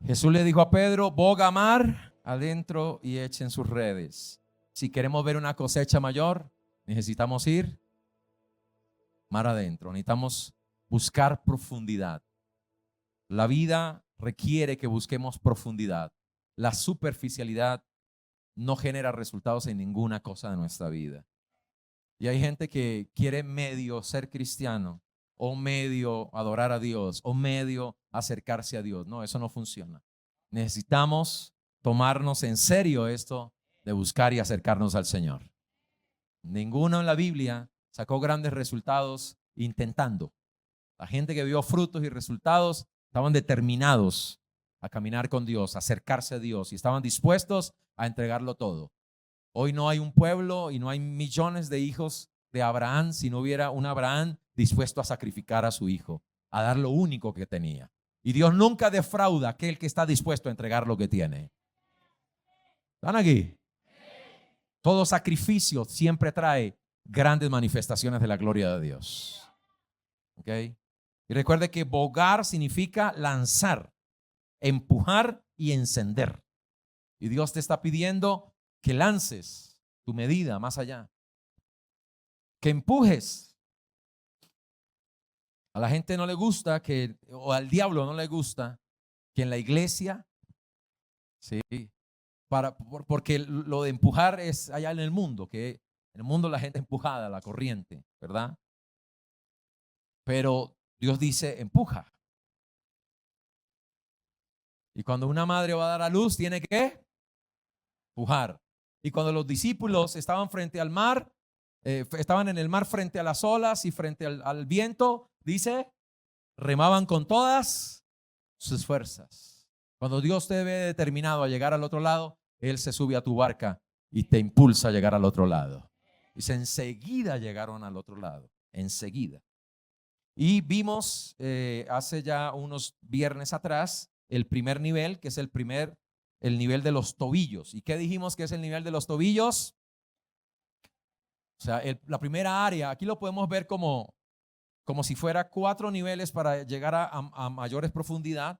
Jesús le dijo a Pedro: boga mar adentro y echen sus redes. Si queremos ver una cosecha mayor, necesitamos ir mar adentro. Necesitamos buscar profundidad. La vida requiere que busquemos profundidad. La superficialidad no genera resultados en ninguna cosa de nuestra vida. Y hay gente que quiere medio ser cristiano, o medio adorar a Dios, o medio acercarse a Dios. No, eso no funciona. Necesitamos tomarnos en serio esto de buscar y acercarnos al Señor. Ninguno en la Biblia sacó grandes resultados intentando. La gente que vio frutos y resultados estaban determinados a caminar con Dios, a acercarse a Dios, y estaban dispuestos a entregarlo todo. Hoy no hay un pueblo y no hay millones de hijos de Abraham si no hubiera un Abraham dispuesto a sacrificar a su hijo, a dar lo único que tenía. Y Dios nunca defrauda a aquel que está dispuesto a entregar lo que tiene. ¿Están aquí? Todo sacrificio siempre trae grandes manifestaciones de la gloria de Dios. ¿Ok? Y recuerde que bogar significa lanzar, empujar y encender. Y Dios te está pidiendo que lances tu medida más allá, que empujes. A la gente no le gusta o al diablo no le gusta que en la iglesia, sí, porque lo de empujar es allá en el mundo, que en el mundo la gente es empujada a la corriente, ¿verdad? Pero Dios dice: empuja. Y cuando una madre va a dar a luz, tiene que empujar. Y cuando los discípulos estaban frente al mar, estaban en el mar frente a las olas y frente al viento, dice, remaban con todas sus fuerzas. Cuando Dios te ve determinado a llegar al otro lado, Él se sube a tu barca y te impulsa a llegar al otro lado. Dice, enseguida llegaron al otro lado, enseguida. Y vimos hace ya unos viernes atrás el primer nivel, que es el nivel de los tobillos. ¿Y qué dijimos que es el nivel de los tobillos? O sea, la primera área, aquí lo podemos ver como si fuera 4 niveles para llegar a mayores profundidad.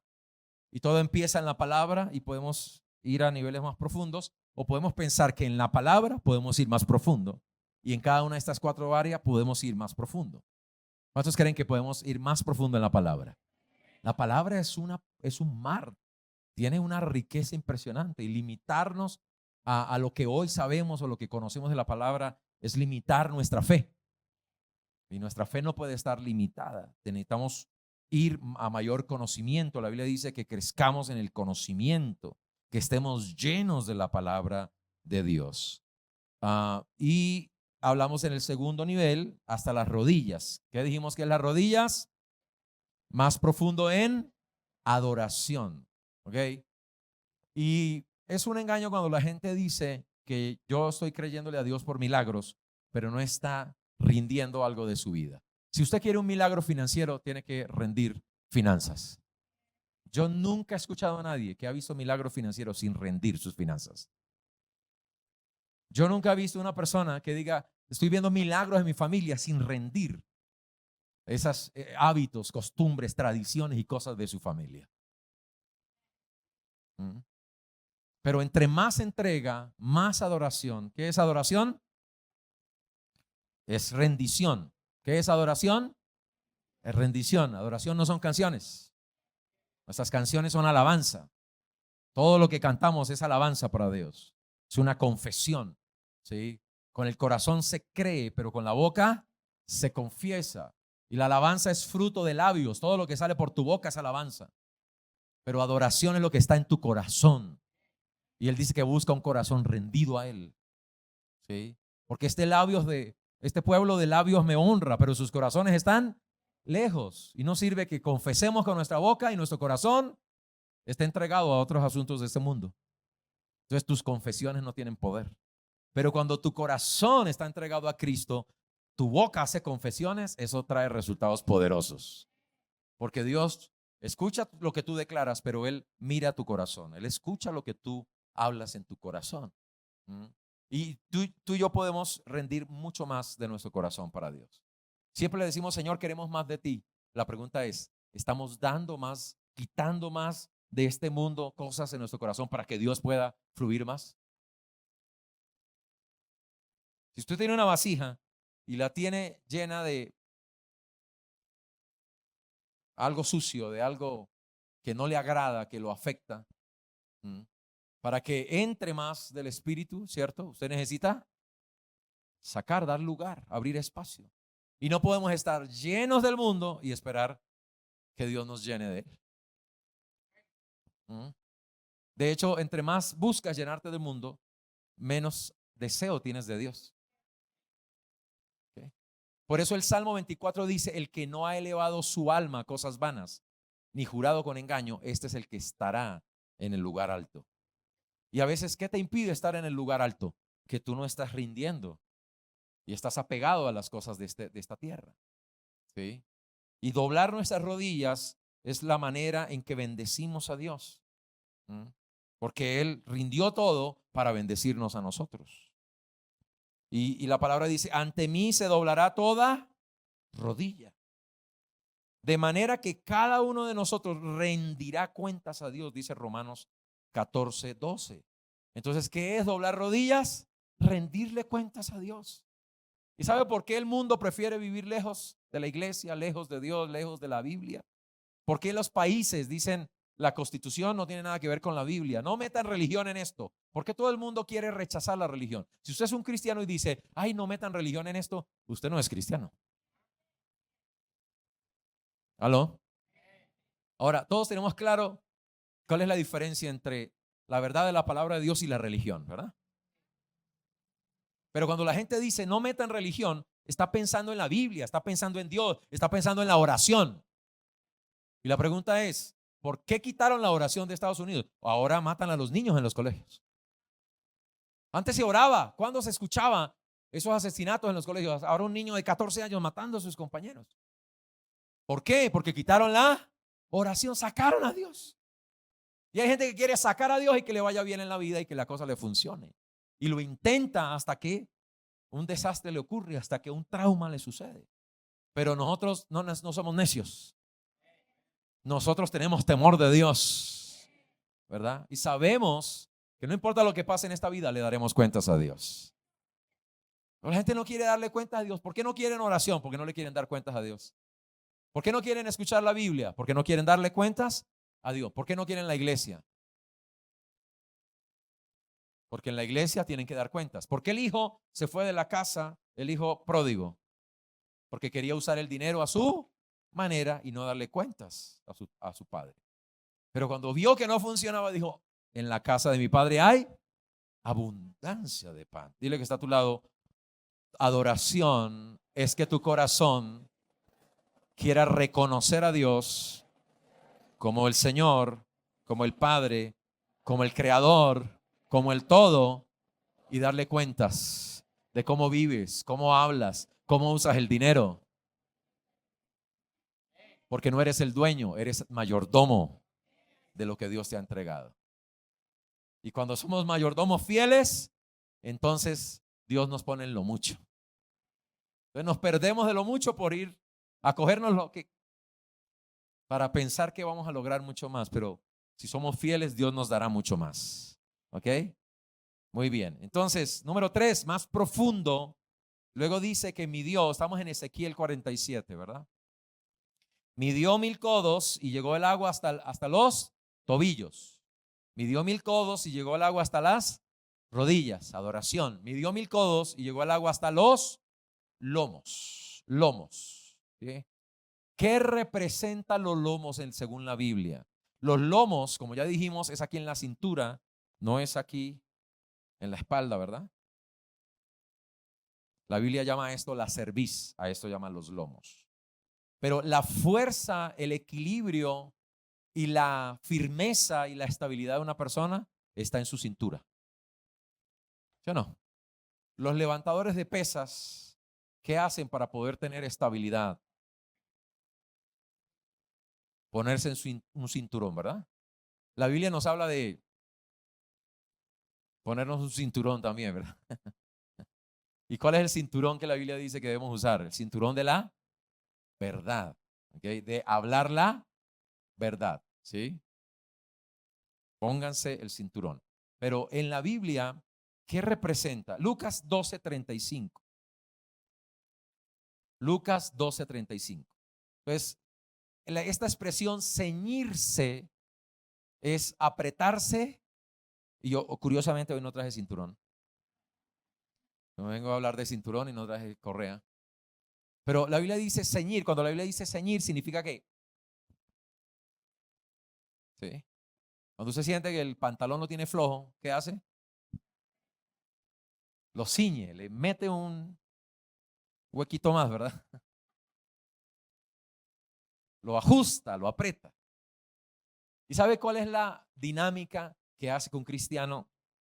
Y todo empieza en la palabra y podemos ir a niveles más profundos, o podemos pensar que en la palabra podemos ir más profundo. Y en cada una de estas 4 áreas podemos ir más profundo. ¿Cuántos creen que podemos ir más profundo en la palabra? La palabra es un mar, tiene una riqueza impresionante, y limitarnos a lo que hoy sabemos o lo que conocemos de la palabra es limitar nuestra fe. Y nuestra fe no puede estar limitada. Necesitamos ir a mayor conocimiento. La Biblia dice que crezcamos en el conocimiento, que estemos llenos de la palabra de Dios. Y hablamos en el segundo nivel hasta las rodillas. ¿Qué dijimos que es las rodillas? Más profundo en adoración. ¿Ok? Y es un engaño cuando la gente dice que yo estoy creyéndole a Dios por milagros, pero no está rindiendo algo de su vida. Si usted quiere un milagro financiero, tiene que rendir finanzas. Yo nunca he escuchado a nadie que ha visto milagros financieros sin rendir sus finanzas. Yo nunca he visto una persona que diga, estoy viendo milagros en mi familia, sin rendir esos hábitos, costumbres, tradiciones y cosas de su familia. Pero entre más entrega, más adoración. ¿Qué es adoración? Es rendición. ¿Qué es adoración? Es rendición. Adoración no son canciones. Nuestras canciones son alabanza. Todo lo que cantamos es alabanza para Dios. Es una confesión, ¿sí? Con el corazón se cree, pero con la boca se confiesa. Y la alabanza es fruto de labios. Todo lo que sale por tu boca es alabanza. Pero adoración es lo que está en tu corazón. Y Él dice que busca un corazón rendido a Él, ¿sí? Porque este pueblo de labios me honra, pero sus corazones están lejos. Y no sirve que confesemos con nuestra boca y nuestro corazón está entregado a otros asuntos de este mundo. Entonces tus confesiones no tienen poder. Pero cuando tu corazón está entregado a Cristo, tu boca hace confesiones, eso trae resultados poderosos. Porque Dios escucha lo que tú declaras, pero Él mira tu corazón. Él escucha lo que tú hablas en tu corazón. Y tú y yo podemos rendir mucho más de nuestro corazón para Dios. Siempre le decimos, Señor, queremos más de ti. La pregunta es, ¿estamos dando más, quitando más de este mundo cosas en nuestro corazón para que Dios pueda fluir más? Si usted tiene una vasija y la tiene llena de algo sucio, de algo que no le agrada, que lo afecta, para que entre más del Espíritu, ¿cierto? Usted necesita sacar, dar lugar, abrir espacio. Y no podemos estar llenos del mundo y esperar que Dios nos llene de él. De hecho, entre más buscas llenarte del mundo, menos deseo tienes de Dios. ¿Okay? Por eso el Salmo 24 dice, el que no ha elevado su alma a cosas vanas, ni jurado con engaño, este es el que estará en el lugar alto. Y a veces, ¿qué te impide estar en el lugar alto? Que tú no estás rindiendo y estás apegado a las cosas de esta tierra. ¿Sí? Y doblar nuestras rodillas es la manera en que bendecimos a Dios. Porque Él rindió todo para bendecirnos a nosotros. Y la palabra dice, ante mí se doblará toda rodilla. De manera que cada uno de nosotros rendirá cuentas a Dios, dice Romanos 14:12. Entonces, ¿qué es doblar rodillas? Rendirle cuentas a Dios. ¿Y sabe por qué el mundo prefiere vivir lejos de la iglesia, lejos de Dios, lejos de la Biblia? ¿Por qué los países dicen la Constitución no tiene nada que ver con la Biblia? No metan religión en esto. ¿Por qué todo el mundo quiere rechazar la religión? Si usted es un cristiano y dice, ay, no metan religión en esto, usted no es cristiano. ¿Aló? Ahora, todos tenemos claro cuál es la diferencia entre la verdad de la palabra de Dios y la religión, ¿verdad? Pero cuando la gente dice no metan religión, está pensando en la Biblia, está pensando en Dios, está pensando en la oración. Y la pregunta es, ¿por qué quitaron la oración de Estados Unidos? Ahora matan a los niños en los colegios. Antes se oraba, ¿cuándo se escuchaba esos asesinatos en los colegios? Ahora un niño de 14 años matando a sus compañeros. ¿Por qué? Porque quitaron la oración, sacaron a Dios. Y hay gente que quiere sacar a Dios y que le vaya bien en la vida y que la cosa le funcione. Y lo intenta hasta que un desastre le ocurre, hasta que un trauma le sucede. Pero nosotros no somos necios. Nosotros tenemos temor de Dios, ¿verdad? Y sabemos que no importa lo que pase en esta vida, le daremos cuentas a Dios. Pero la gente no quiere darle cuentas a Dios. ¿Por qué no quieren oración? Porque no le quieren dar cuentas a Dios. ¿Por qué no quieren escuchar la Biblia? Porque no quieren darle cuentas a Dios. ¿Por qué no quieren la iglesia? Porque en la iglesia tienen que dar cuentas. ¿Por qué el hijo se fue de la casa, el hijo pródigo? Porque quería usar el dinero a su manera y no darle cuentas a su padre. Pero cuando vio que no funcionaba, dijo, en la casa de mi padre hay abundancia de pan. Dile que está a tu lado, adoración es que tu corazón quiera reconocer a Dios como el Señor, como el Padre, como el Creador, como el todo, y darle cuentas de cómo vives, cómo hablas, cómo usas el dinero. Porque no eres el dueño, eres mayordomo de lo que Dios te ha entregado. Y cuando somos mayordomos fieles, entonces Dios nos pone en lo mucho. Entonces nos perdemos de lo mucho por ir a cogernos lo que, para pensar que vamos a lograr mucho más, pero si somos fieles, Dios nos dará mucho más. ¿Ok? Muy bien. Entonces, número 3, más profundo. Luego dice que midió, estamos en Ezequiel 47, ¿verdad? Midió 1000 codos y llegó el agua hasta los tobillos. Midió 1000 codos y llegó el agua hasta las rodillas. Adoración. Midió 1000 codos y llegó el agua hasta los lomos. Lomos. ¿Sí? ¿Qué representan los lomos según la Biblia? Los lomos, como ya dijimos, es aquí en la cintura, no es aquí en la espalda, ¿verdad? La Biblia llama a esto la cerviz, a esto llaman los lomos. Pero la fuerza, el equilibrio y la firmeza y la estabilidad de una persona está en su cintura. ¿Sí o no? Los levantadores de pesas, ¿qué hacen para poder tener estabilidad? Ponerse en un cinturón, ¿verdad? La Biblia nos habla de ponernos un cinturón también, ¿verdad? ¿Y cuál es el cinturón que la Biblia dice que debemos usar? El cinturón de la verdad. ¿ok? De hablar la verdad, ¿sí? Pónganse el cinturón. Pero en la Biblia, ¿qué representa? Lucas 12:35. Lucas 12:35. Entonces, esta expresión ceñirse es apretarse. Y yo, curiosamente, hoy no traje cinturón. No vengo a hablar de cinturón y no traje correa. Pero la Biblia dice ceñir. Cuando la Biblia dice ceñir, significa que, ¿sí? Cuando usted siente que el pantalón lo tiene flojo, ¿qué hace? Lo ciñe, le mete un huequito más, ¿verdad? Lo ajusta, lo aprieta. ¿Y sabe cuál es la dinámica que hace que un cristiano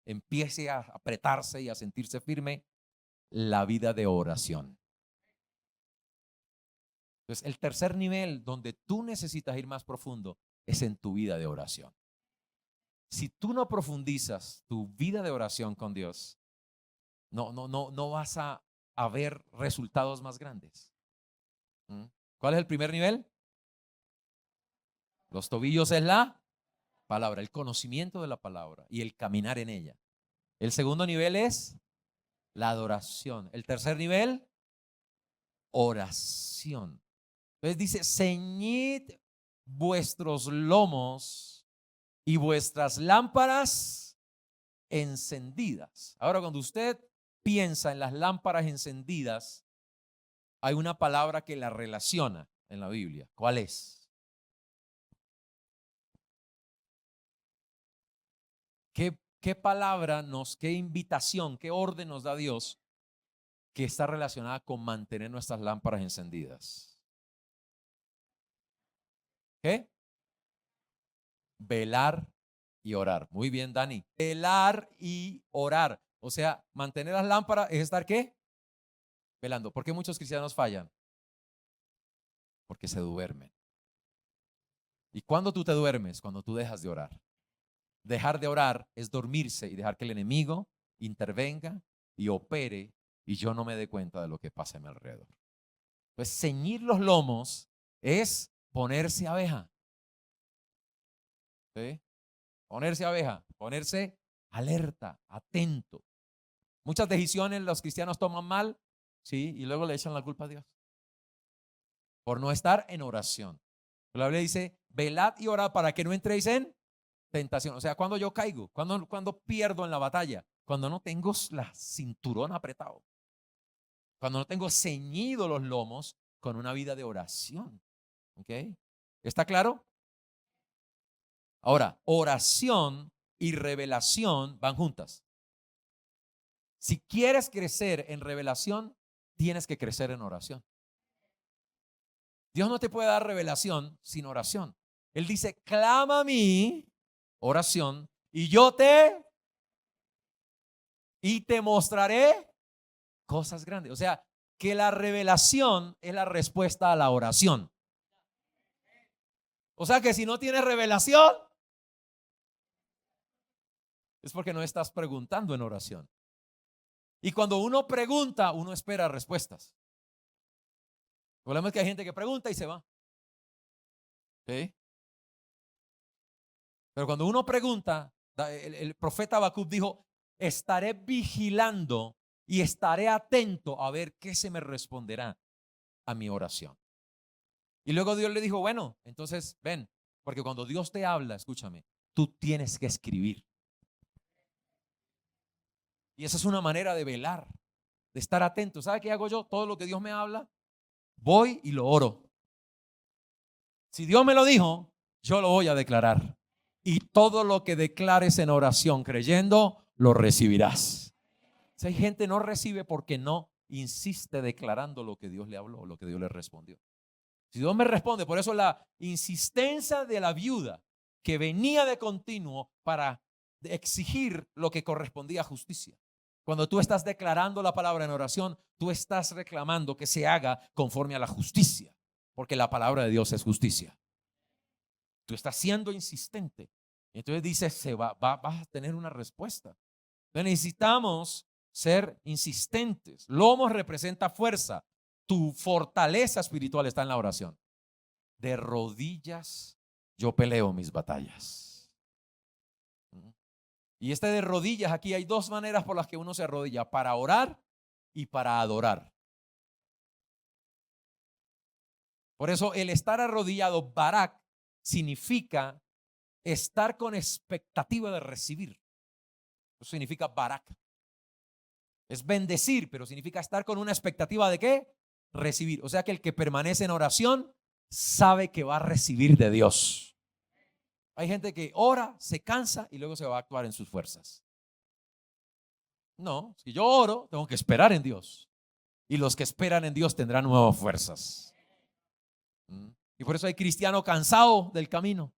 empiece a apretarse y a sentirse firme? La vida de oración. Entonces, el tercer nivel donde tú necesitas ir más profundo es en tu vida de oración. Si tú no profundizas tu vida de oración con Dios, no vas a ver resultados más grandes. ¿Mm? ¿Cuál es el primer nivel? Los tobillos es la palabra, el conocimiento de la palabra y el caminar en ella. El segundo nivel es la adoración. El tercer nivel, oración. Entonces dice, ceñid vuestros lomos y vuestras lámparas encendidas. Ahora, cuando usted piensa en las lámparas encendidas, hay una palabra que la relaciona en la Biblia. ¿Cuál es? ¿Qué palabra qué invitación, qué orden nos da Dios que está relacionada con mantener nuestras lámparas encendidas? ¿Qué? Velar y orar. Muy bien, Dani. Velar y orar. O sea, mantener las lámparas es estar ¿qué? Velando. ¿Por qué muchos cristianos fallan? Porque se duermen. ¿Y cuándo tú te duermes? Cuando tú dejas de orar. Dejar de orar es dormirse y dejar que el enemigo intervenga y opere y yo no me dé cuenta de lo que pasa a mi alrededor. Pues ceñir los lomos es ponerse abeja. ¿Sí? Ponerse abeja, ponerse alerta, atento. Muchas decisiones los cristianos toman mal, ¿sí? Y luego le echan la culpa a Dios por no estar en oración. La Biblia dice, velad y orad para que no entréis en tentación. O sea, cuando yo caigo, cuando pierdo en la batalla, cuando no tengo la cinturón apretado, cuando no tengo ceñido los lomos con una vida de oración. ¿Ok? ¿Está claro? Ahora, oración y revelación van juntas. Si quieres crecer en revelación, tienes que crecer en oración. Dios no te puede dar revelación sin oración. Él dice, clama a mí, oración, y te mostraré cosas grandes. O sea, que la revelación es la respuesta a la oración. O sea que si no tienes revelación, es porque no estás preguntando en oración. Y cuando uno pregunta, uno espera respuestas. El problema es que hay gente que pregunta y se va. ¿Sí? Pero cuando uno pregunta, el profeta Habacuc dijo, estaré vigilando y estaré atento a ver qué se me responderá a mi oración. Y luego Dios le dijo, bueno, entonces ven, porque cuando Dios te habla, escúchame, tú tienes que escribir. Y esa es una manera de velar, de estar atento. ¿Sabe qué hago yo? Todo lo que Dios me habla, voy y lo oro. Si Dios me lo dijo, yo lo voy a declarar. Y todo lo que declares en oración creyendo, lo recibirás. Si hay gente no recibe porque no insiste declarando lo que Dios le habló, lo que Dios le respondió. Si Dios me responde, por eso la insistencia de la viuda que venía de continuo para exigir lo que correspondía a justicia. Cuando tú estás declarando la palabra en oración, tú estás reclamando que se haga conforme a la justicia, porque la palabra de Dios es justicia. Tú estás siendo insistente. Entonces dice, vas a tener una respuesta. Entonces necesitamos ser insistentes. Lomos representa fuerza. Tu fortaleza espiritual está en la oración. de rodillas yo peleo mis batallas. Y de rodillas, aquí hay dos maneras por las que uno se arrodilla: para orar y para adorar. Por eso el estar arrodillado, barak, significa estar con expectativa de recibir. Eso significa barak. Es bendecir, pero significa estar con una expectativa de ¿qué? Recibir. O sea que el que permanece en oración sabe que va a recibir de Dios. Hay gente que ora, se cansa y luego se va a actuar en sus fuerzas. No, si yo oro, tengo que esperar en Dios. Y los que esperan en Dios tendrán nuevas fuerzas. Y por eso hay cristiano cansado del camino,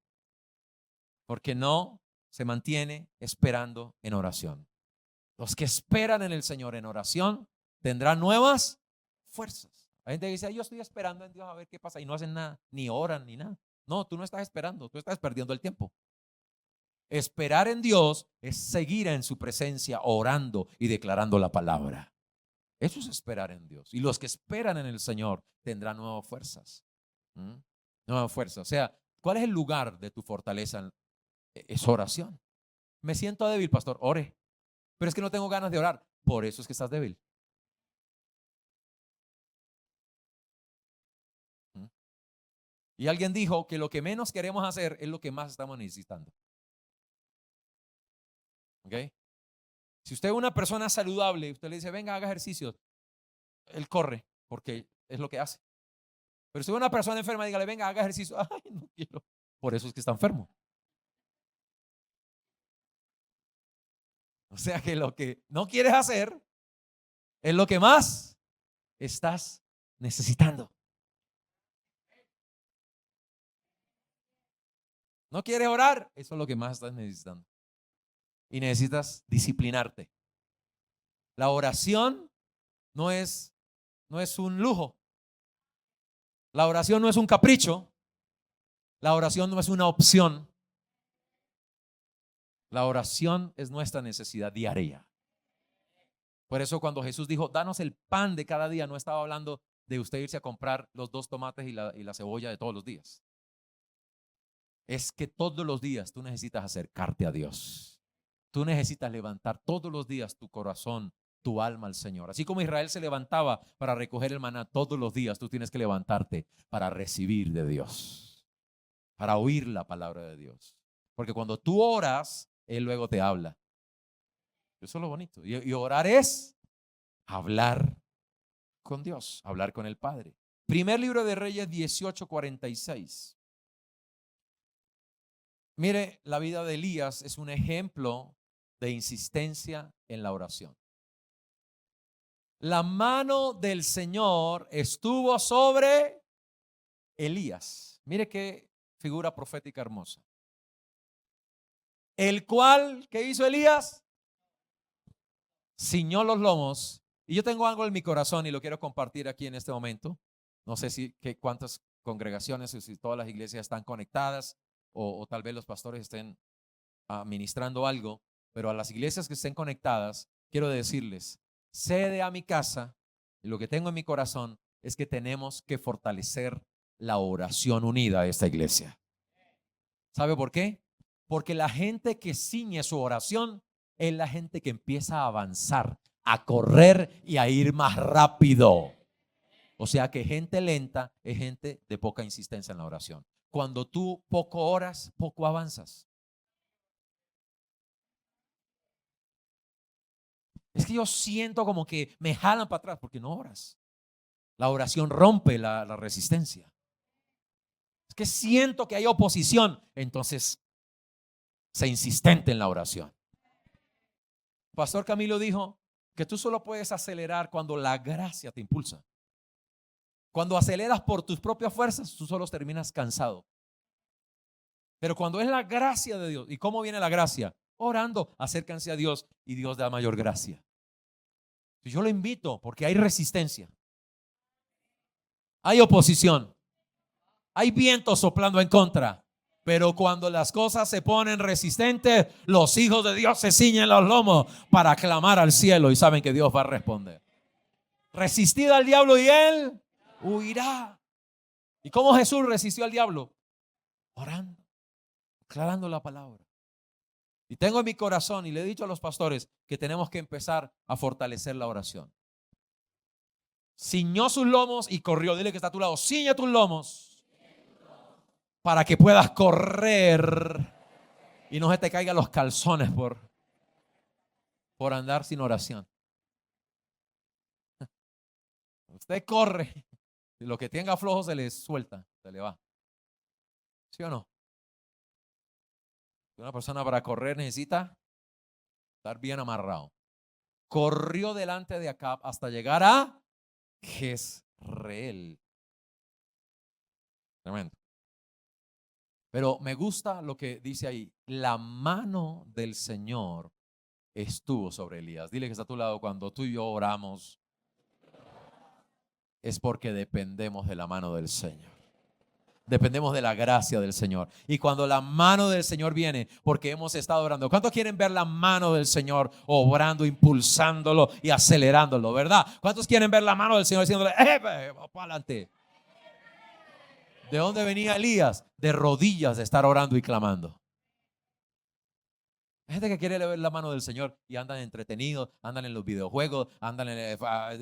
porque no se mantiene esperando en oración. Los que esperan en el Señor en oración tendrán nuevas fuerzas. Hay gente que dice: yo estoy esperando en Dios a ver qué pasa, y no hacen nada, ni oran, ni nada. No, tú no estás esperando, tú estás perdiendo el tiempo. Esperar en Dios es seguir en su presencia, orando y declarando la palabra. Eso es esperar en Dios. Y los que esperan en el Señor tendrán nuevas fuerzas. Nuevas fuerzas. O sea, ¿cuál es el lugar de tu fortaleza? Es oración. Me siento débil, pastor, ore. Pero es que no tengo ganas de orar. Por eso es que estás débil. Y alguien dijo que lo que menos queremos hacer es lo que más estamos necesitando. ¿Ok? Si usted es una persona saludable, usted le dice: venga, haga ejercicios, él corre porque es lo que hace. Pero si es una persona enferma, dígale: venga, haga ejercicio. Ay, no quiero. Por eso es que está enfermo. O sea que lo que no quieres hacer es lo que más estás necesitando. No quieres orar, eso es lo que más estás necesitando. Y necesitas disciplinarte. La oración no es un lujo. La oración no es un capricho. La oración no es una opción. La oración es nuestra necesidad diaria. Por eso cuando Jesús dijo: danos el pan de cada día, no estaba hablando de usted irse a comprar los 2 tomates y la cebolla de todos los días. Es que todos los días tú necesitas acercarte a Dios. Tú necesitas levantar todos los días tu corazón, tu alma al Señor. Así como Israel se levantaba para recoger el maná todos los días, tú tienes que levantarte para recibir de Dios, para oír la palabra de Dios. Porque cuando tú oras, Él luego te habla. Eso es lo bonito. Y orar es hablar con Dios, hablar con el Padre. Primer libro de Reyes 18:46. Mire, la vida de Elías es un ejemplo de insistencia en la oración. La mano del Señor estuvo sobre Elías. Mire qué figura profética hermosa. El cual, ¿qué hizo Elías? Ciñó los lomos. Y yo tengo algo en mi corazón y lo quiero compartir aquí en este momento. No sé cuántas congregaciones o si todas las iglesias están conectadas o tal vez los pastores estén administrando algo, pero a las iglesias que estén conectadas, quiero decirles: cede a mi casa, y lo que tengo en mi corazón es que tenemos que fortalecer la oración unida de esta iglesia. ¿Sabe por qué? Porque la gente que ciñe su oración es la gente que empieza a avanzar, a correr y a ir más rápido. O sea que gente lenta es gente de poca insistencia en la oración. Cuando tú poco oras, poco avanzas. Es que yo siento como que me jalan para atrás porque no oras. La oración rompe la resistencia. Es que siento que hay oposición, entonces sé insistente en la oración. Pastor Camilo dijo que tú solo puedes acelerar cuando la gracia te impulsa. Cuando aceleras por tus propias fuerzas, tú solo terminas cansado. Pero cuando es la gracia de Dios, ¿y cómo viene la gracia? Orando, acércanse a Dios y Dios da mayor gracia. Yo lo invito porque hay resistencia, hay oposición, hay viento soplando en contra. Pero cuando las cosas se ponen resistentes, los hijos de Dios se ciñen los lomos para clamar al cielo y saben que Dios va a responder. Resistid al diablo y él huirá. ¿Y cómo Jesús resistió al diablo? Orando, declarando la palabra. Y tengo en mi corazón, y le he dicho a los pastores, que tenemos que empezar a fortalecer la oración. Ciñó sus lomos y corrió. Dile que está a tu lado, ciñe tus lomos para que puedas correr y no se te caigan los calzones por andar sin oración. Usted corre, y lo que tenga flojo se le suelta, se le va. ¿Sí o no? Una persona para correr necesita estar bien amarrado. Corrió delante de Acab hasta llegar a Jezreel. Tremendo. Pero me gusta lo que dice ahí. La mano del Señor estuvo sobre Elías. Dile que está a tu lado, cuando tú y yo oramos, es porque dependemos de la mano del Señor. Dependemos de la gracia del Señor. Y cuando la mano del Señor viene, porque hemos estado orando. ¿Cuántos quieren ver la mano del Señor obrando, impulsándolo y acelerándolo, verdad? ¿Cuántos quieren ver la mano del Señor diciéndole, para adelante? ¿De dónde venía Elías? De rodillas, de estar orando y clamando. Hay gente que quiere ver la mano del Señor y andan entretenidos, andan en los videojuegos, andan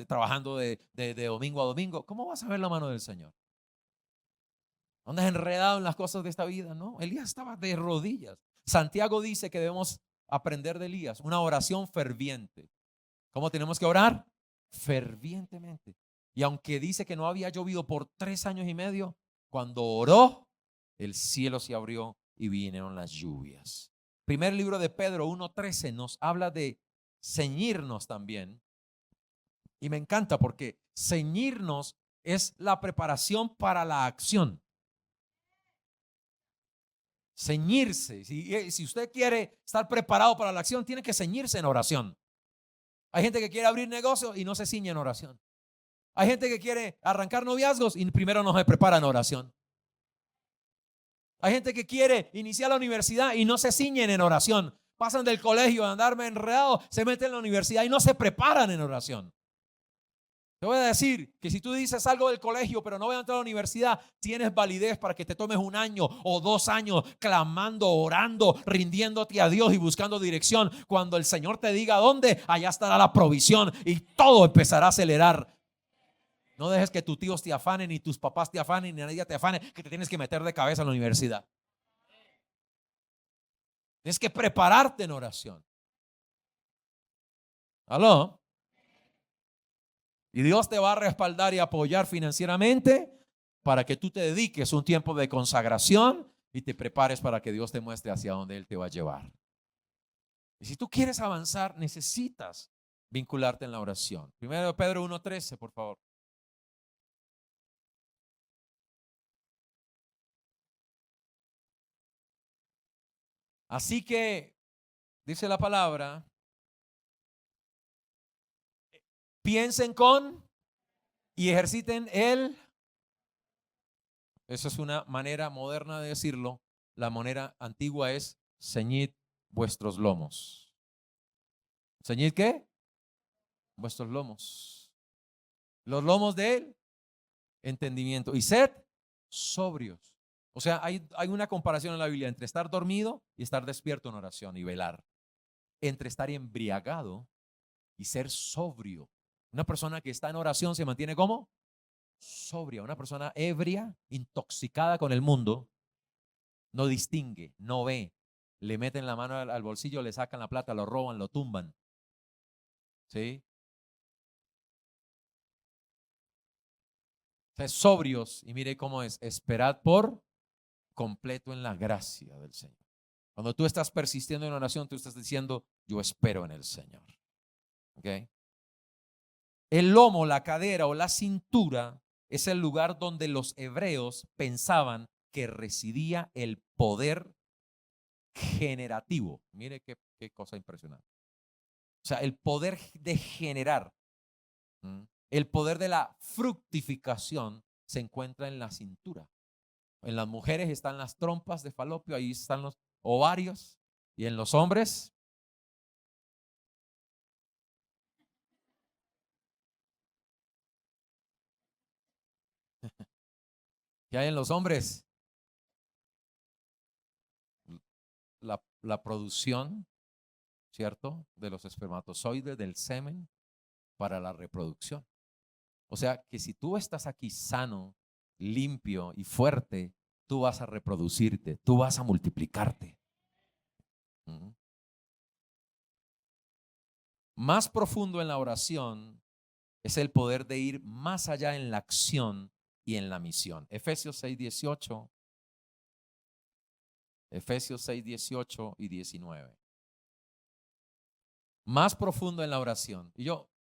trabajando de domingo a domingo. ¿Cómo vas a ver la mano del Señor? Andas enredado en las cosas de esta vida, ¿no? Elías estaba de rodillas. Santiago dice que debemos aprender de Elías una oración ferviente. ¿Cómo tenemos que orar? Fervientemente. Y aunque dice que no había llovido por 3 años y medio, cuando oró, el cielo se abrió y vinieron las lluvias. Primer libro de Pedro 1:13 nos habla de ceñirnos también. Y me encanta porque ceñirnos es la preparación para la acción. Ceñirse. Si usted quiere estar preparado para la acción, tiene que ceñirse en oración. Hay gente que quiere abrir negocios y no se ciñe en oración. Hay gente que quiere arrancar noviazgos y primero no se prepara en oración. Hay gente que quiere iniciar la universidad y no se ciñen en oración. Pasan del colegio a andarme enredado, se meten en la universidad y no se preparan en oración. Te voy a decir que si tú dices algo del colegio pero no voy a entrar a la universidad, tienes validez para que te tomes 1 año o 2 años clamando, orando, rindiéndote a Dios y buscando dirección. Cuando el Señor te diga dónde, allá estará la provisión y todo empezará a acelerar. No dejes que tus tíos te afanen, ni tus papás te afanen, ni nadie te afane, que te tienes que meter de cabeza en la universidad. Tienes que prepararte en oración. ¿Aló? Y Dios te va a respaldar y apoyar financieramente para que tú te dediques un tiempo de consagración y te prepares para que Dios te muestre hacia dónde Él te va a llevar. Y si tú quieres avanzar, necesitas vincularte en la oración. Primero Pedro 1:13, por favor. Así que, dice la palabra, piensen con y ejerciten el. Esa es una manera moderna de decirlo. La manera antigua es ceñid vuestros lomos. ¿Ceñid qué? Vuestros lomos. Los lomos del entendimiento. Y sed sobrios. O sea, hay una comparación en la Biblia entre estar dormido y estar despierto en oración y velar. Entre estar embriagado y ser sobrio. Una persona que está en oración se mantiene como sobria. Una persona ebria, intoxicada con el mundo, no distingue, no ve. Le meten la mano al bolsillo, le sacan la plata, lo roban, lo tumban. ¿Sí? O sea, sobrios. Y mire cómo es. Esperad por completo en la gracia del Señor. Cuando tú estás persistiendo en oración, tú estás diciendo, yo espero en el Señor. ¿Ok? El lomo, la cadera o la cintura es el lugar donde los hebreos pensaban que residía el poder generativo. Mire qué cosa impresionante. O sea, el poder de generar, el poder de la fructificación se encuentra en la cintura. En las mujeres están las trompas de falopio, ahí están los ovarios, y en los hombres ¿Qué hay en los hombres? La producción, ¿cierto? De los espermatozoides, del semen, para la reproducción. O sea, que si tú estás aquí sano, limpio y fuerte, tú vas a reproducirte, tú vas a multiplicarte. Más profundo en la oración es el poder de ir más allá en la acción y en la misión. Efesios 6:18. Efesios 6:18 y 19. Más profundo en la oración. Y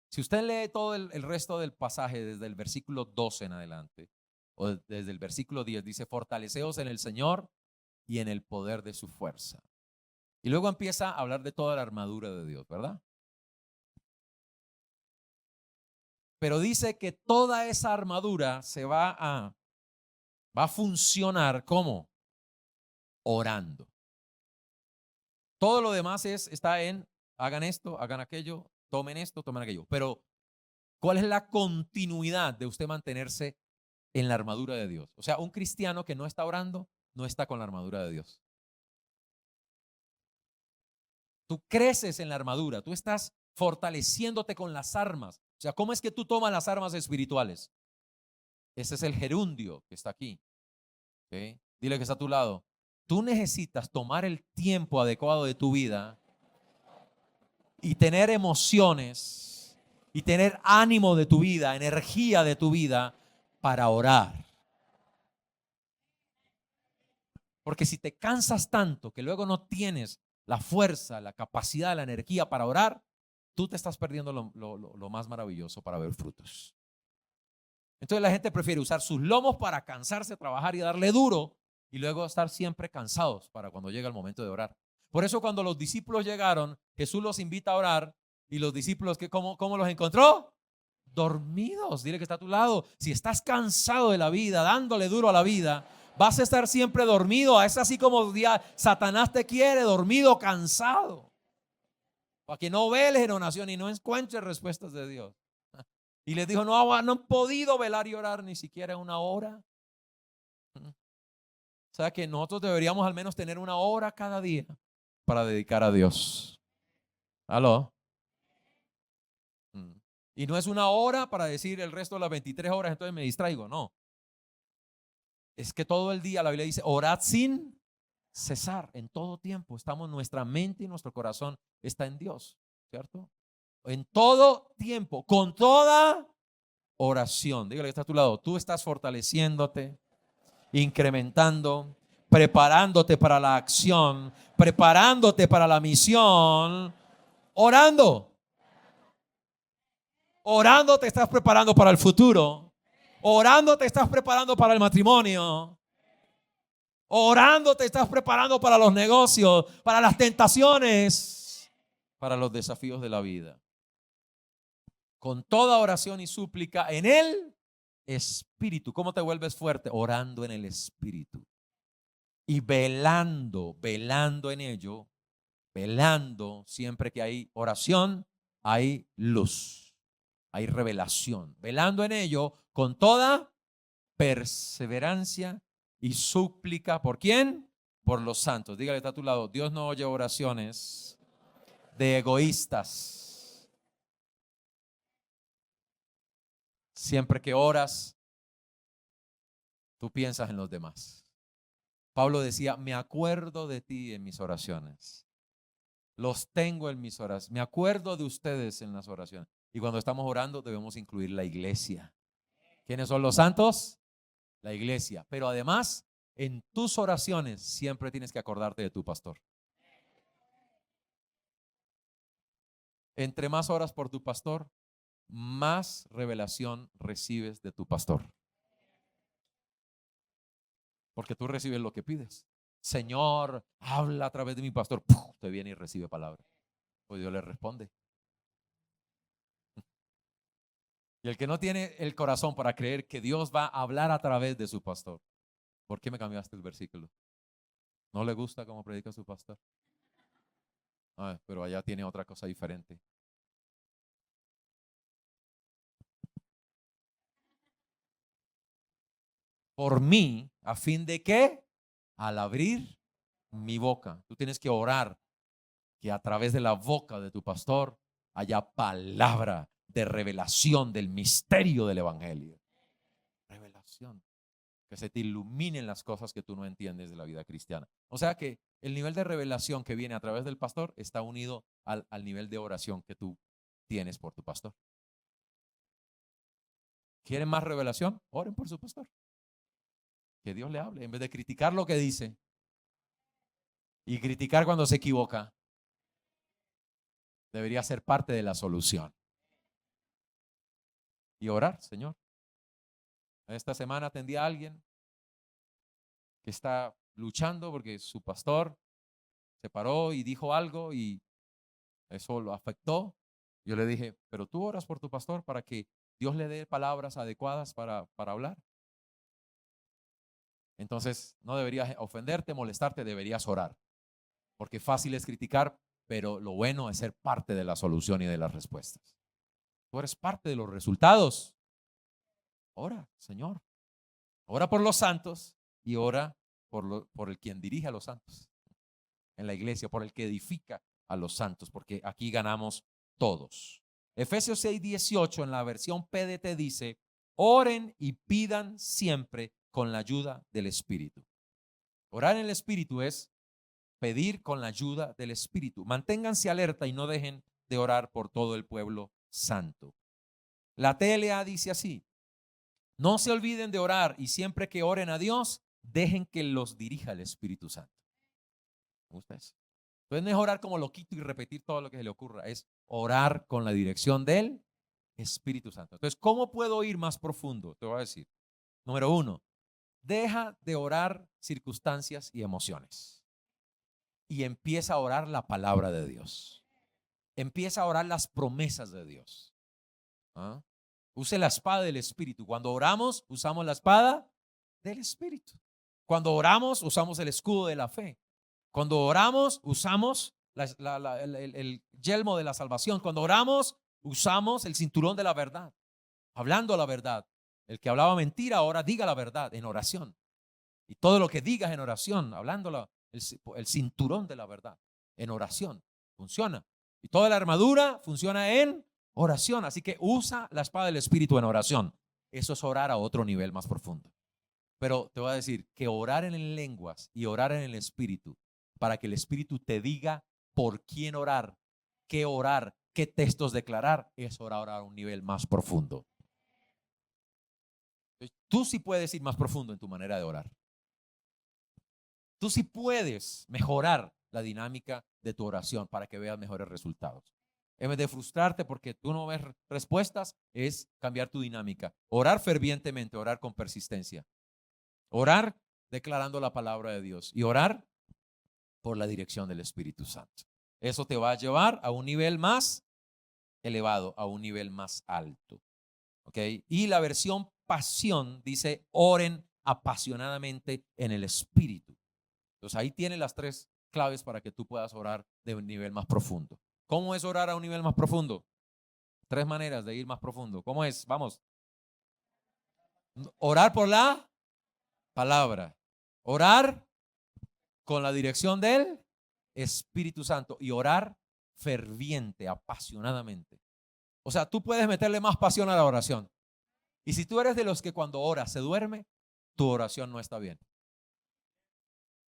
si usted lee todo el resto del pasaje desde el versículo 12 en adelante, o desde el versículo 10, dice: fortaleceos en el Señor y en el poder de su fuerza. Y luego empieza a hablar de toda la armadura de Dios, ¿verdad? Pero dice que toda esa armadura se va a funcionar como orando. Todo lo demás está en hagan esto, hagan aquello, tomen esto, tomen aquello. Pero ¿cuál es la continuidad de usted mantenerse en la armadura de Dios? O sea, un cristiano que no está orando, no está con la armadura de Dios. Tú creces en la armadura, tú estás fortaleciéndote con las armas. O sea, ¿cómo es que tú tomas las armas espirituales? Ese es el gerundio que está aquí. ¿Okay? Dile que está a tu lado. Tú necesitas tomar el tiempo adecuado de tu vida y tener emociones y tener ánimo de tu vida, energía de tu vida para orar. Porque si te cansas tanto que luego no tienes la fuerza, la capacidad, la energía para orar, tú te estás perdiendo lo más maravilloso para ver frutos. Entonces la gente prefiere usar sus lomos para cansarse, trabajar y darle duro y luego estar siempre cansados para cuando llega el momento de orar. Por eso cuando los discípulos llegaron, Jesús los invita a orar y los discípulos, ¿cómo los encontró? Dormidos. Dile que está a tu lado. Si estás cansado de la vida, dándole duro a la vida, vas a estar siempre dormido. Es así como Satanás te quiere, dormido, cansado. Para que no veles en oración y no encuentres respuestas de Dios. Y les dijo, no han podido velar y orar ni siquiera una hora. O sea que nosotros deberíamos al menos tener una hora cada día para dedicar a Dios. ¿Aló? Y no es una hora para decir el resto de las 23 horas, entonces me distraigo. No. Es que todo el día la Biblia dice, orad sin cesar. En todo tiempo estamos, nuestra mente y nuestro corazón está en Dios, ¿cierto? En todo tiempo, con toda oración. Dígale que está a tu lado. Tú estás fortaleciéndote, incrementando, preparándote para la acción, preparándote para la misión, orando. Orando te estás preparando para el futuro. Orando te estás preparando para el matrimonio. Orando te estás preparando para los negocios, para las tentaciones, para los desafíos de la vida. Con toda oración y súplica en el Espíritu. ¿Cómo te vuelves fuerte? Orando en el Espíritu. Y velando en ello, velando siempre que hay oración, hay luz, hay revelación. Velando en ello con toda perseverancia y súplica. ¿Por quién? Por los santos. Dígale, está a tu lado, Dios no oye oraciones de egoístas. Siempre que oras, tú piensas en los demás. Pablo decía, me acuerdo de ti en mis oraciones. Los tengo en mis oraciones. Me acuerdo de ustedes en las oraciones. Y cuando estamos orando debemos incluir la iglesia. ¿Quiénes son los santos? La iglesia. Pero además, en tus oraciones siempre tienes que acordarte de tu pastor. Entre más oras por tu pastor, más revelación recibes de tu pastor. Porque tú recibes lo que pides. Señor, habla a través de mi pastor. ¡Puf! Te viene y recibe palabra. Pues Dios le responde. Y el que no tiene el corazón para creer que Dios va a hablar a través de su pastor. ¿Por qué me cambiaste el versículo? ¿No le gusta cómo predica su pastor? Pero allá tiene otra cosa diferente. por mí, a fin de que al abrir mi boca, tú tienes que orar que a través de la boca de tu pastor haya palabra de revelación del misterio del evangelio. Revelación. Que se te iluminen las cosas que tú no entiendes de la vida cristiana. O sea que el nivel de revelación que viene a través del pastor está unido al nivel de oración que tú tienes por tu pastor. ¿Quieren más revelación? Oren por su pastor. Que Dios le hable. En vez de criticar lo que dice y criticar cuando se equivoca, debería ser parte de la solución. Y orar, Señor. Esta semana atendí a alguien que está luchando porque su pastor se paró y dijo algo y eso lo afectó. Yo le dije, pero tú oras por tu pastor para que Dios le dé palabras adecuadas para hablar. Entonces, no deberías ofenderte, molestarte, deberías orar. Porque fácil es criticar, pero lo bueno es ser parte de la solución y de las respuestas. Tú eres parte de los resultados. Ora, Señor. Ora por los santos y ora por el quien dirige a los santos en la iglesia, por el que edifica a los santos, porque aquí ganamos todos. Efesios 6:18 en la versión PDT dice, oren y pidan siempre con la ayuda del Espíritu. Orar en el Espíritu es pedir con la ayuda del Espíritu. Manténganse alerta y no dejen de orar por todo el pueblo santo. La TLA dice así, no se olviden de orar y siempre que oren a Dios, dejen que los dirija el Espíritu Santo. ¿Me gusta eso? Entonces no es orar como loquito y repetir todo lo que se le ocurra, es orar con la dirección del Espíritu Santo. Entonces, ¿cómo puedo ir más profundo? Te voy a decir. Número 1, deja de orar circunstancias y emociones y empieza a orar la palabra de Dios. Empieza a orar las promesas de Dios. ¿Ah? Use la espada del Espíritu. Cuando oramos, usamos la espada del Espíritu. Cuando oramos, usamos el escudo de la fe. Cuando oramos, usamos el yelmo de la salvación. Cuando oramos, usamos el cinturón de la verdad. Hablando la verdad. El que hablaba mentira, ahora diga la verdad en oración. Y todo lo que digas en oración, hablando el cinturón de la verdad, en oración, funciona. Y toda la armadura funciona en oración. Así que usa la espada del Espíritu en oración. Eso es orar a otro nivel más profundo. Pero te voy a decir que orar en lenguas y orar en el Espíritu, para que el Espíritu te diga por quién orar, qué textos declarar, es orar a un nivel más profundo. Tú sí puedes ir más profundo en tu manera de orar. Tú sí puedes mejorar la dinámica de tu oración para que veas mejores resultados. En vez de frustrarte porque tú no ves respuestas, es cambiar tu dinámica. Orar fervientemente, orar con persistencia. Orar declarando la palabra de Dios y orar por la dirección del Espíritu Santo. Eso te va a llevar a un nivel más elevado, a un nivel más alto. ¿Ok? Y la versión pasión dice, oren apasionadamente en el Espíritu. Entonces ahí tiene las 3 claves para que tú puedas orar de un nivel más profundo. ¿Cómo es orar a un nivel más profundo? 3 maneras de ir más profundo. ¿Cómo es? Vamos. Orar por la palabra. Orar con la dirección del Espíritu Santo y orar ferviente, apasionadamente. O sea, tú puedes meterle más pasión a la oración. Y si tú eres de los que cuando ora se duerme, tu oración no está bien.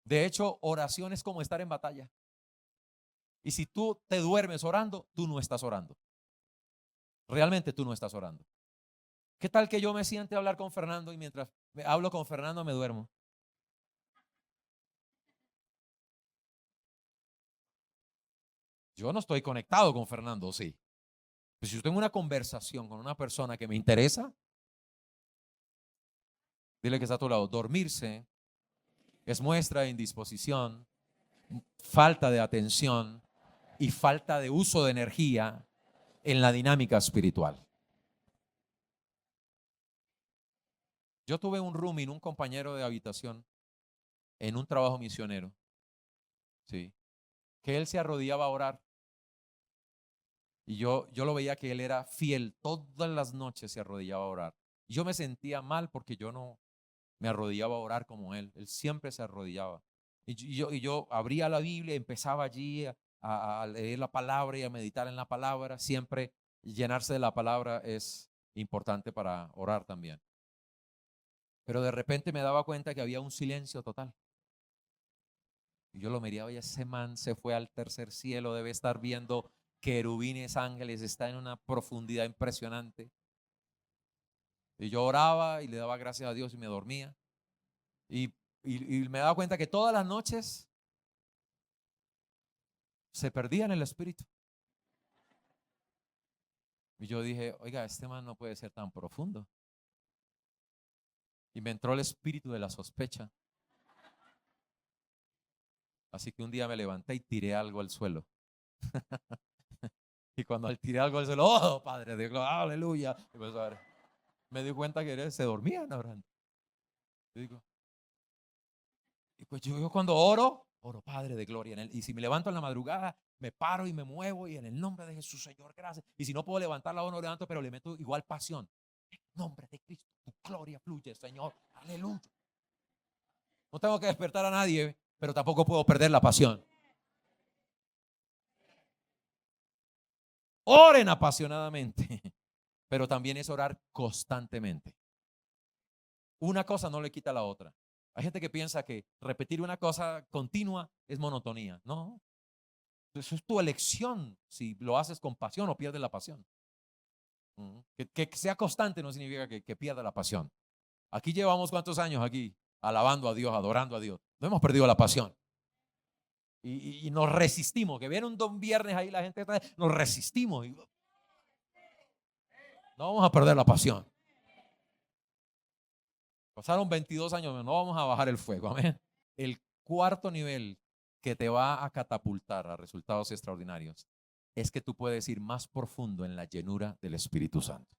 De hecho, oración es como estar en batalla. Y si tú te duermes orando, tú no estás orando. Realmente tú no estás orando. ¿Qué tal que yo me siente a hablar con Fernando y mientras hablo con Fernando me duermo? Yo no estoy conectado con Fernando, sí. Pues si yo tengo una conversación con una persona que me interesa, dile que está a tu lado. Dormirse es muestra de indisposición, falta de atención y falta de uso de energía en la dinámica espiritual. Yo tuve un roomie, un compañero de habitación en un trabajo misionero, ¿sí? Que él se arrodillaba a orar. Y yo lo veía que él era fiel, todas las noches se arrodillaba a orar. Y yo me sentía mal porque yo no me arrodillaba a orar como él. Él siempre se arrodillaba. Y yo abría la Biblia y empezaba allí a leer la palabra y a meditar en la palabra. Siempre llenarse de la palabra es importante para orar también. Pero de repente me daba cuenta que había un silencio total. Y yo lo miraba y ese man se fue al tercer cielo, debe estar viendo querubines, ángeles, está en una profundidad impresionante. Y yo oraba y le daba gracias a Dios y me dormía. Y me daba cuenta que todas las noches se perdía en el espíritu. Y yo dije, oiga, este man no puede ser tan profundo. Y me entró el espíritu de la sospecha. Así que un día me levanté y tiré algo al suelo. Y cuando tiré algo al suelo, oh, Padre de gloria, aleluya. Me di cuenta que se dormían orando. Y pues yo cuando oro, Padre de gloria. Y si me levanto en la madrugada, me paro y me muevo y en el nombre de Jesús, Señor, gracias. Y si no puedo levantar la voz, no levanto, pero le meto igual pasión. En el nombre de Cristo, tu gloria fluye, Señor, aleluya. No tengo que despertar a nadie, pero tampoco puedo perder la pasión. Oren apasionadamente, pero también es orar constantemente. Una cosa no le quita a la otra. Hay gente que piensa que repetir una cosa continua es monotonía. No, eso es tu elección. Si lo haces con pasión o pierdes la pasión. Que sea constante no significa que pierda la pasión. Aquí llevamos ¿cuántos años aquí? Alabando a Dios, adorando a Dios. No hemos perdido la pasión. Y nos resistimos. Que viene un viernes ahí la gente nos resistimos. No vamos a perder la pasión. Pasaron 22 años, no vamos a bajar el fuego. Amén. El cuarto nivel que te va a catapultar a resultados extraordinarios es que tú puedes ir más profundo en la llenura del Espíritu Santo.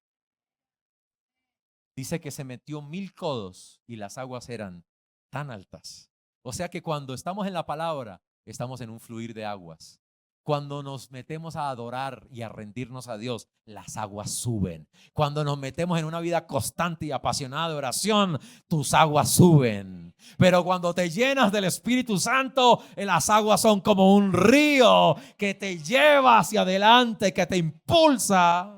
Dice que se metió 1000 codos y las aguas eran tan altas. O sea que cuando estamos en la palabra, estamos en un fluir de aguas. Cuando nos metemos a adorar y a rendirnos a Dios, las aguas suben. Cuando nos metemos en una vida constante y apasionada de oración, tus aguas suben. Pero cuando te llenas del Espíritu Santo, las aguas son como un río que te lleva hacia adelante, que te impulsa.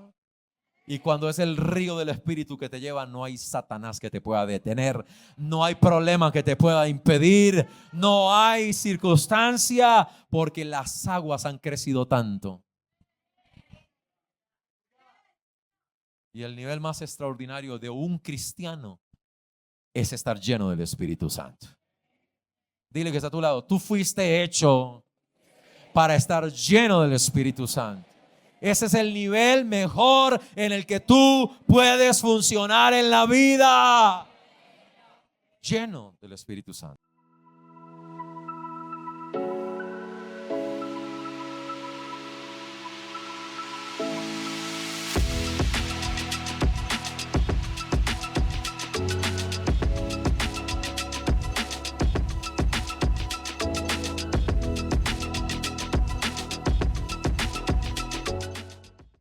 Y cuando es el río del Espíritu que te lleva, no hay Satanás que te pueda detener, no hay problema que te pueda impedir, no hay circunstancia, porque las aguas han crecido tanto. Y el nivel más extraordinario de un cristiano es estar lleno del Espíritu Santo. Dile que está a tu lado, tú fuiste hecho para estar lleno del Espíritu Santo. Ese es el nivel mejor en el que tú puedes funcionar en la vida. Lleno del Espíritu Santo.